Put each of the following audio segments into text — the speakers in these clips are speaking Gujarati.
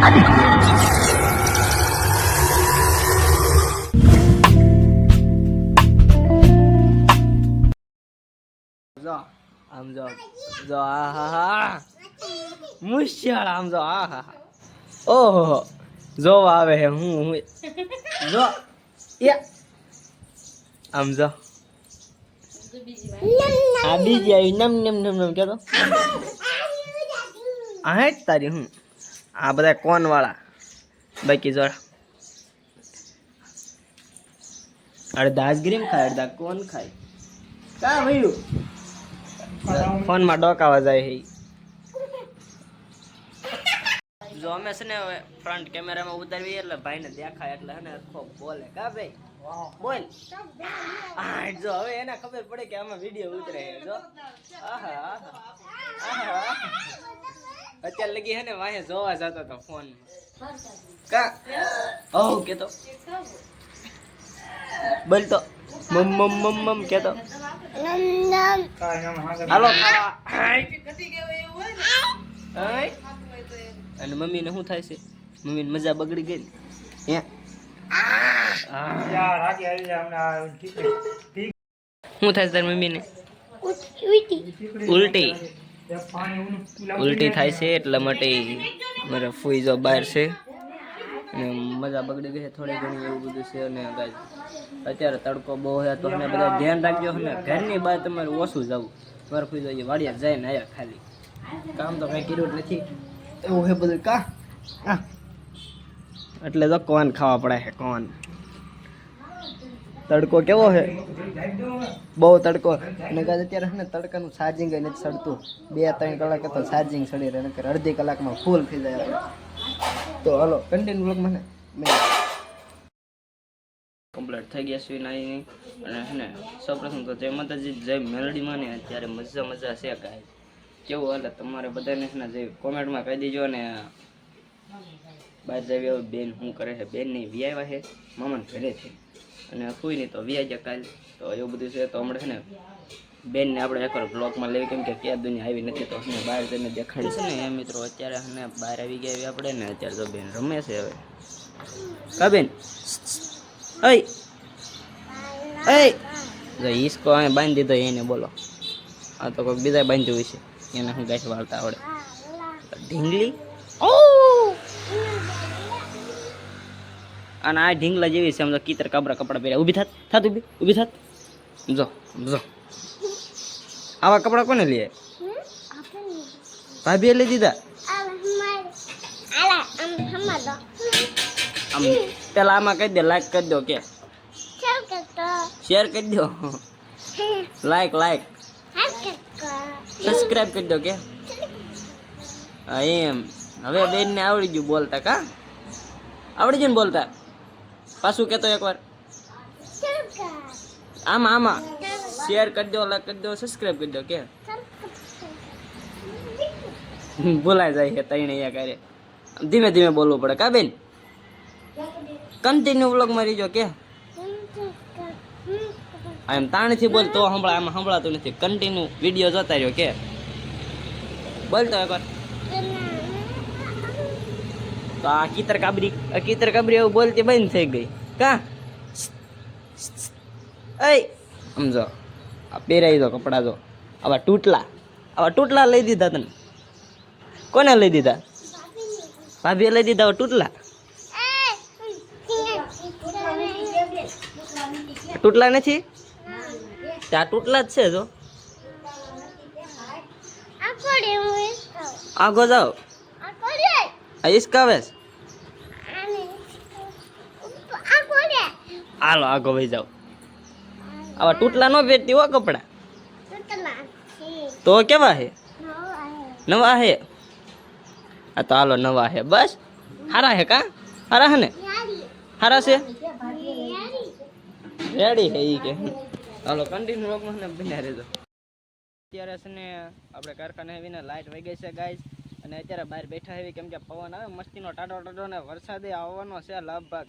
જો આમ જો જો આહા મુશ્યાળ આમ જો આહા ઓહો જો આવે હે હું જો એ આમ જો આ બીજી આવી નમ નમ નમ નમ કે તો આ હેટ તારી હું આ બધા કોન વાળા બાકી જો અડધા આઈસ્ક્રીમ ખાય અડધા કોન ખાય કા ભયું ફોન માં ડોકાવા જાય હે જો અમે છે ને ફ્રન્ટ કેમેરામાં ઉતારવી એટલે ભાઈને દેખાય એટલે હે ને ખૂબ બોલે કા ભાઈ બોલ આ જો હવે એને ખબર પડે કે આમાં વિડિયો ઉતરે છે જો આહા આહા અત્યારે લગી હે ને વાહે જોવા જતો તો ફોન કા ઓ કે તો બોલ તો મમ મમ મમ મમ કે તો હાલો અને મમ્મી ને શું થાય છે મમ્મી ને મજા બગડી ગઈ ને શું થાય તાર મમ્મી ને ઉલટી ઉલટી થાય છે એટલા માટે મારા ફૂઈ જો બહાર છે અને મજા બગડી ગઈ છે થોડી ઘણી એવું બધું છે અને અત્યારે તડકો બહુ છે તો અમે બધા ધ્યાન રાખજો ને ઘરની બહાર તમારે ઓછું જવું મારે ફૂઈ જોઈએ વાડિયા જાય ને આયા ખાલી કામ તો કઈ કર્યું નથી એવું છે બધું કા એટલે તો કોન ખાવા પડે છે કોન તડકો કેવો છે બહુ તડકો અને અત્યારે છે ને તડકાનું ચાર્જિંગ નથી સડતું 2-3 કલાક તો ચાર્જિંગ સડી રહે નકર અડધી કલાકમાં ફૂલ થઈ જાય તો હાલો કન્ટિન્યુ બ્લોગ મને કમ્પ્લીટ થઈ ગયા છે નાઈ અને છે ને સૌપ્રથમ તો જય માતાજી જય મેલડીમાં ને અત્યારે મજા છે કાંઈ કેવું હાલે તમારે બધાને છે ને જે કોમેન્ટમાં કહી દેજો ને બહાર જાવી બેન શું કરે છે બેન ની વ્યાવ્યા છે મામાને ઘરે છે અને ફૂઈ નહીં તો વ્યાજ્યા કાલ તો એવું બધું છે તો હમણાં છે ને બેનને આપણે એકવાર બ્લોગમાં લેવી કેમ કે ક્યાં દુનિયા આવી નથી તો ને બહાર જઈને દેખાડી છે ને એ મિત્રો અત્યારે ને બહાર આવી ગયા આપણે ને અત્યારે તો બેન રમે છે હવે કા બેન જો ઈસકો અહીં બાંધી દીધો એને બોલો આ તો કોઈ બીજા બાંધ્યું છે એને હું ગાઈસ વાળતા આવડે ઢીંગલી અને આ ઢીંગલા જેવી છે સમજો કીતર કાબરા કપડા પહેર્યા ઊભી થાત ઊભી થાત જો જો આવા કપડા કોને લે ભાભીએ લઈ દીધા આમ પેલા આમાં કહી દે લાઈક કરી દો કે શેર કરી દો લાઈક સબસ્ક્રાઇબ કરી દો કે હા એમ હવે બેન ને આવડી ગયું બોલતા કા આવડી ગયું ને બોલતા પાછું કેતો એકવાર આમાં શેર કરી દો લાઈક કરી દો સબસ્ક્રાઇબ કરી દો કે બોલાય જાય છે તઈને અહીંયા કરે ધીમે ધીમે બોલવું પડે કા બેન કન્ટિન્યુ વ્લોગ માં રહીજો કે એમ તાણથી બોલ તો સંભળાય આમાં સંભળાતું નથી કન્ટિન્યુ વિડીયો જોતા રહ્યો કે બોલતો એકવાર તો આ કીતર કાબરી એવું બોલતી બંધ થઈ ગઈ કા સમજો આ પહેરાઈ દો કપડા જો આવા ટૂટલા લઈ દીધા તને કોને લઈ દીધા ભાભીએ લઈ દીધા ટૂટલા નથી ત્યાં ટૂટલા જ છે જો આગો જાઓ ઈસકાવેશ હાલો આગો વહી જાઓ આવા ટૂટલા ન પહેરતી હો કપડા તો કેવા હે નવા હે આ તો હાલો નવા હે બસ હારા હે કા હારા હે ને હારા છે રેડી હે ઈ કે હાલો કન્ટિન્યુ રોકમાં ને બન્યા રહેજો અત્યારે છે ને આપણે કારખાને આવીને લાઈટ વહી ગઈ છે ગાઈસ અને અત્યારે બહાર બેઠા આવી કેમ કે પવન આવે મસ્તીનો ટાટો ને વરસાદે આવવાનો છે લગભગ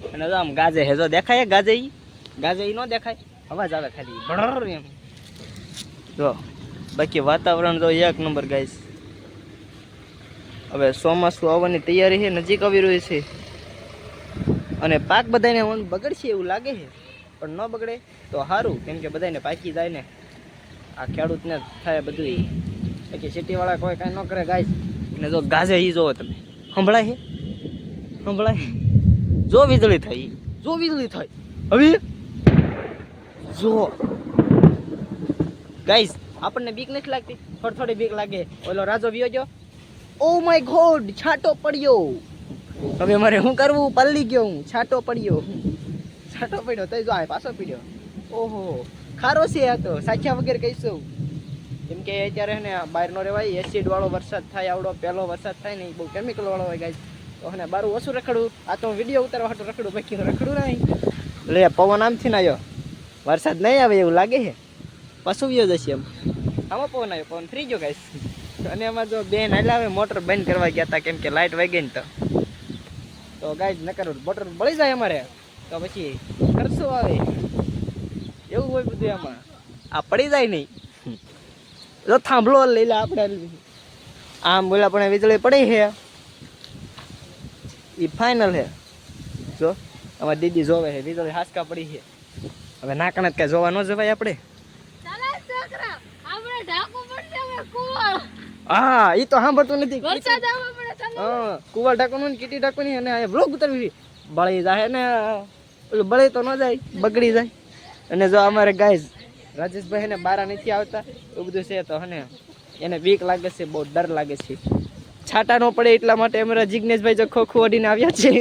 અને જો આમ ગાજે હે જો દેખાય ગાજે ઈ નો દેખાય અવાજ આવે ખાલી ભડર એમ જો બાકી વાતાવરણ તો એક નંબર ગાઈસ હવે ચોમાસું આવવાની તૈયારી છે, નજીક આવી રહ્યું છે અને પાક બધાને બગડશે એવું લાગે છે, પણ ન બગડે તો સારું, કેમ કે બધાને પાકી જાય ને, આ ખેડૂતને થાય બધું. બાકી સિટીવાળા કોઈ કાંઈ ન કરે ગાય ને. જો ગાજે એ જોવો તમે, સંભળાય છે, સંભળાય, જો વીજળી થાય, જો વીજળી થાય, હવે જો ગાઈસ આપણને બીક નથી લાગતી, થોડી બીક લાગે. ઓલો રાજો વિયો ગયો, ઓ માય ગોડ, છાંટો પડ્યો. હવે મારે શું કરવું, પલ્લી ગયો હું, છાંટો પડ્યો તો જો આ પાછો પડ્યો. ઓહો, ખારો છે આ તો, સાખ્યા વગર કહીશું. કેમ કે અત્યારે ને બહાર નો રહેવાય, એસિડ વાળો વરસાદ થાય, આવડો પહેલો વરસાદ થાય ને, બહુ કેમિકલ વાળો હોય ગાઈસ. તો ને બારું ઓછું રખડું, આ તો વિડીયો ઉતારવા હાટું રખડું, બાકી રખડું નહીં. લે પવન આમથી ના આવ્યો, વરસાદ નહીં આવે એવું લાગે છે, પાછું વ્યો જશે એમ. આમાં પવન આવ્યો, પવન ફ્રી ગયો ગાઈસ. અને એમાં જો બેન હાલે આવે, મોટર બંધ કરવા ગયા હતા, કેમ કે લાઇટ વહી ગઈ ને તો ગાઈસ ન કરું, મોટર બળી જાય અમારે, તો પછી ખર્ચો આવે, એવું હોય બધું એમાં. આ પડી જાય નહીં, જો થાંભલો લઈ લે આપણે, આમ બોલા પણ વીજળી પડી છે એ ફાઇનલ છે. જો અમારી દીદી જોવે છે, વીજળી હાસકા પડી છે. હવે ના કણે કઈ જોવા ન જવાય આપણે. હા એ તો સાંભળતું નથી. હા કુવાલ ઢાંકવાનું, કીટી ઢાંકવાની, અને બ્લોક ઉતારવી, બળી જાય ને, પેલું બળી તો ન જાય, બગડી જાય. અને જો અમારે ગાઈઝ રાજેશભાઈ ને બારા નથી આવતા એવું બધું છે, તો હને એને બીક લાગે છે, બહુ ડર લાગે છે, છાંટા ન પડે એટલા માટે અમારા જિગ્નેશભાઈ જો ખોખું ઓડીને આવ્યા છે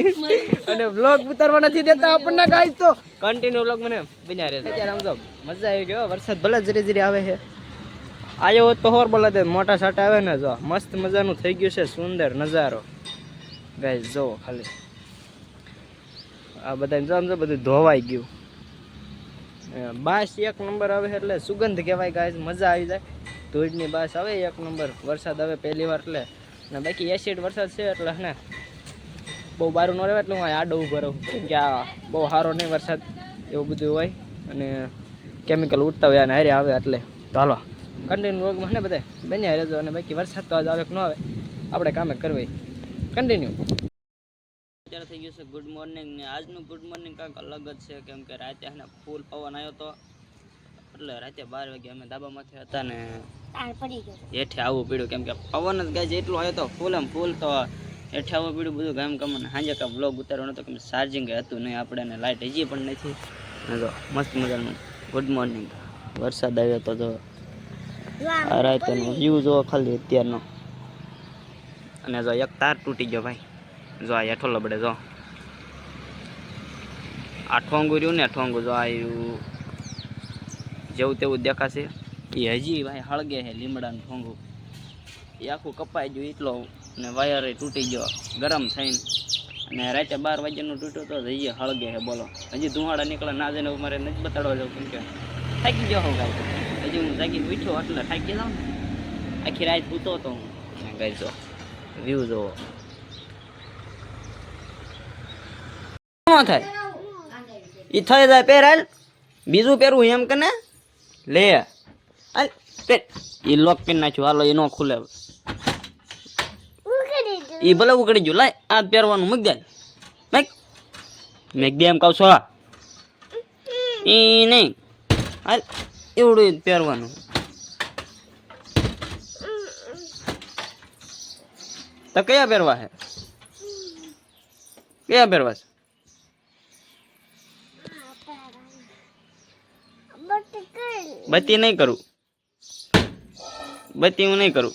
અને વ્લોગ ઉતારવા નથી દેતા આપણને ગાઈઝ. તો કન્ટિન્યુ વ્લોગ મને બન્યા રહે. અત્યારે આમ તો મજા આવી ગયો, વરસાદ ભલે ધીરે ધીરે આવે છે, આવ્યો હોત તો હોર બોલા દે, મોટા છાંટા આવે ને, જો મસ્ત મજાનું થઈ ગયું છે, સુંદર નજારો ગાઈઝ. જો ખાલી આ બધા જો આમ તો બધું ધોવાઈ ગયું, બાસ એક નંબર આવે એટલે સુગંધ કહેવાય ગાઈઝ, મજા આવી જાય. ધૂળની બાસ આવે એક નંબર, વરસાદ આવે પહેલી વાર એટલે. ને બાકી એસિડ વરસાદ છે એટલે ને બહુ બારું ન રહેવાય, એટલે હું આડો ઉભો રહું, કેમ કે આ બહુ સારો નહીં વરસાદ, એવું બધું હોય અને કેમિકલ ઉડતા હોય અને હારે આવે એટલે. તો હાલો કન્ટિન્યુ રોગમાં ને બધા બન્યા રહેજો. અને બાકી વરસાદ તો આજ આવે કે ન આવે, આપણે કામે કરવાય કન્ટિન્યુ. અત્યારે થઈ ગયું છે ગુડ મોર્નિંગ, ને આજનું ગુડ મોર્નિંગ કાંઈક અલગ જ છે, કેમ કે રાતે ને ફૂલ પવન આવ્યો હતો, એટલે રાતે 12 વાગે અમે ધાબામાંથી હતા ને હેઠે આવવું પડ્યું, કેમ કે પવન જ ગાય એટલું આવ્યો હતો, ફૂલ એમ ફૂલ, તો હેઠે આવવું પડ્યું બધું ગામ કામ. સાંજે કાંઈ બ્લોગ ઉતારવાનો હતો, કેમ ચાર્જિંગ હતું નહીં આપણે, ને લાઇટ હજી પણ નથી. જો મસ્ત મજાનું ગુડ મોર્નિંગ, વરસાદ આવ્યો હતો. જો આ રાતનો વ્યૂ જો ખાલી અત્યારનો. અને જો એક તાર તૂટી ગયો ભાઈ, જો આ હેઠો લબડે, જો આ ઠોંગું રહ્યું ને, ઠોંગું જો આવ્યું જેવું તેવું દેખાશે, એ હજી ભાઈ હળગે છે, લીમડાનું ઠોંગું એ આખું કપાઈ ગયું એટલો, ને વાયર તૂટી ગયો ગરમ થઈને. અને રાતે 12 વાગ્યાનું તૂટ્યું તો હજી હળગે છે, બોલો. હજી ધુવાડા નીકળે ના જઈને મારે નથી બતાડવા જાઉં, કેમ કે થાકી ગયો હોઉં ગાય. હજી હું જાગી ઉઠ્યો એટલે થાકી જાઉં ને, આખી રાત સૂતો હતો હું. ગાય જો વ્યૂ જોવો, થાય એ થઈ જાય. પહેરાલ બીજું પહેરવું એમ કે ને, લે એ લોક કરી નાખ્યું, હાલો એ ન ખુલે, એ ભલે ઉકળી ગયું. લાય આ પહેરવાનું મૂક દે, મેં દે એમ કહું છો એ નહીં, હાલ એવડું પહેરવાનું. તો કયા પહેરવા છે, કયા પહેરવા છે? બત્તી નહીં કરું, બત્તી હું નહીં કરું.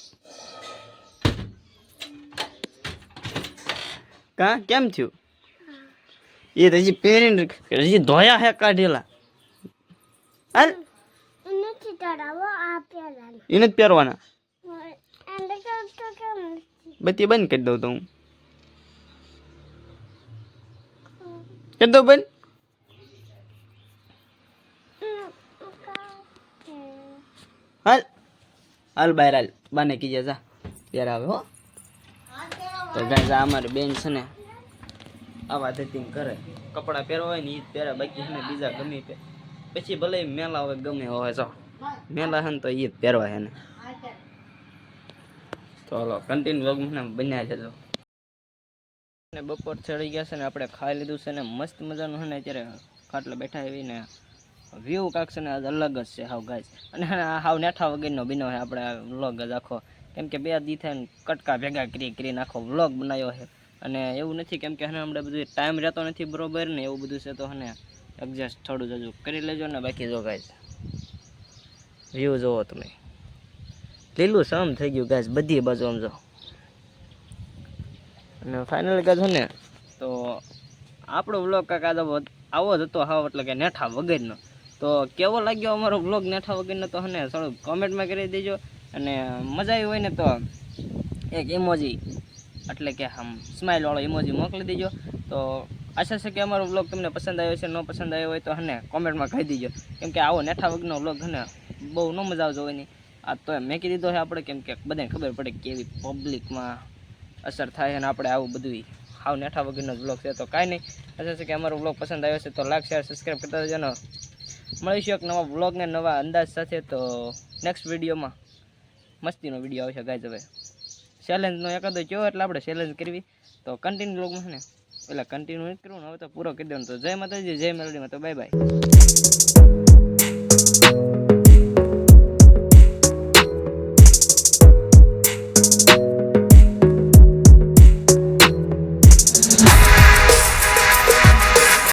કા કેમ થયું? એ તો હજી પહેરીને હજી ધોયા હે કાઢેલા. હાલ એ નથી પહેરવાના. બત્તી બંધ કરી દઉં તો હું કરી દઉં બંધ. હાલ હાલ બહાર હાલ, બાને કીજે જા ત્યારે આવે હો. તો ગાય અમારે બેન છે ને આવા ધતિંગ કરે, કપડાં પહેરવા હોય ને એ જ પહેરે, બાકી છે ને બીજા ગમે પછી ભલે મેલા હોય ગમે હોય, જો મેલા છે ને તો એ જ પહેરવા છે ને. તો તો હાલો કન્ટિન્યુ વ્લોગમાં બન્યા જજો. ને બપોર ચડી ગયા છે ને આપણે ખાઈ લીધું છે ને મસ્ત મજાનું છે ને અત્યારે ખાટલે બેઠા આવીને વ્યૂ કાંક છે ને આજ અલગ જ છે હાવ ગાઈસ. અને હાવ નેઠા વગરનો બન્યો છે આપણે આ વ્લોગ જ આખો, કેમ કે 2 દી થઈને કટકા ભેગા કરીને આખો વ્લોગ બનાવ્યો છે. અને એવું નથી કેમ કે હમણાં બધું ટાઈમ રહેતો નથી બરોબર ને એવું બધું છે, તો હને એડજસ્ટ થોડું જજુ કરી લેજો ને. બાકી જો ગાઈસ વ્યૂ જોવો તમે, લીલું સમ થઈ ગયું ગાઈસ બધી બાજુ આમ જો. અને ફાઇનલ કહું ને તો આપણો વ્લોગ કાંક આવો જ હતો હાવ, એટલે કે નેઠા વગરનો. તો કેવો લાગ્યો અમારો વ્લોગ નેઠા વગરનો તો હને થોડું કોમેન્ટમાં કરી દેજો. અને મજા આવી હોય ને તો એક ઇમોજી એટલે કે આમ સ્માઇલ વાળો ઇમોજી મોકલી દેજો. તો આશા છે કે અમારો વ્લોગ તમને પસંદ આવ્યો છે. ન પસંદ આવ્યો હોય તો હને કોમેન્ટમાં કહી દેજો, કેમ કે આવો નેઠા વગરનો વ્લોગ હને બહુ ન મજા આવજો હોય નહીં. આ તો મેં કીધી દીધો છે આપણે, કેમ કે બધાને ખબર પડે કેવી પબ્લિકમાં અસર થાય અને આપણે આવું બધું હાવ નેઠા વગરનો વ્લોગ છે. તો કાંઈ નહીં, આશા છે કે અમારો વ્લોગ પસંદ આવ્યો છે તો લાઈક શેર સબસ્ક્રાઈબ કરતા જજો ને. મળીશું એક નવા વ્લોગને નવા અંદાજ સાથે. તો નેક્સ્ટ વિડીયોમાં મસ્તીનો વિડીયો આવશે ગાઈઝ. હવે ચેલેન્જનો એકાદો કયો એટલે આપણે ચેલેન્જ કરવી, તો કન્ટિન્યુ વ્લોગમાં છે ને એટલે કન્ટિન્યુ નથી કરવું ને, હવે તો પૂરો કરી દેવાનો. તો જય માતાજી, જય મેલડીમાં, તો બાય બાય.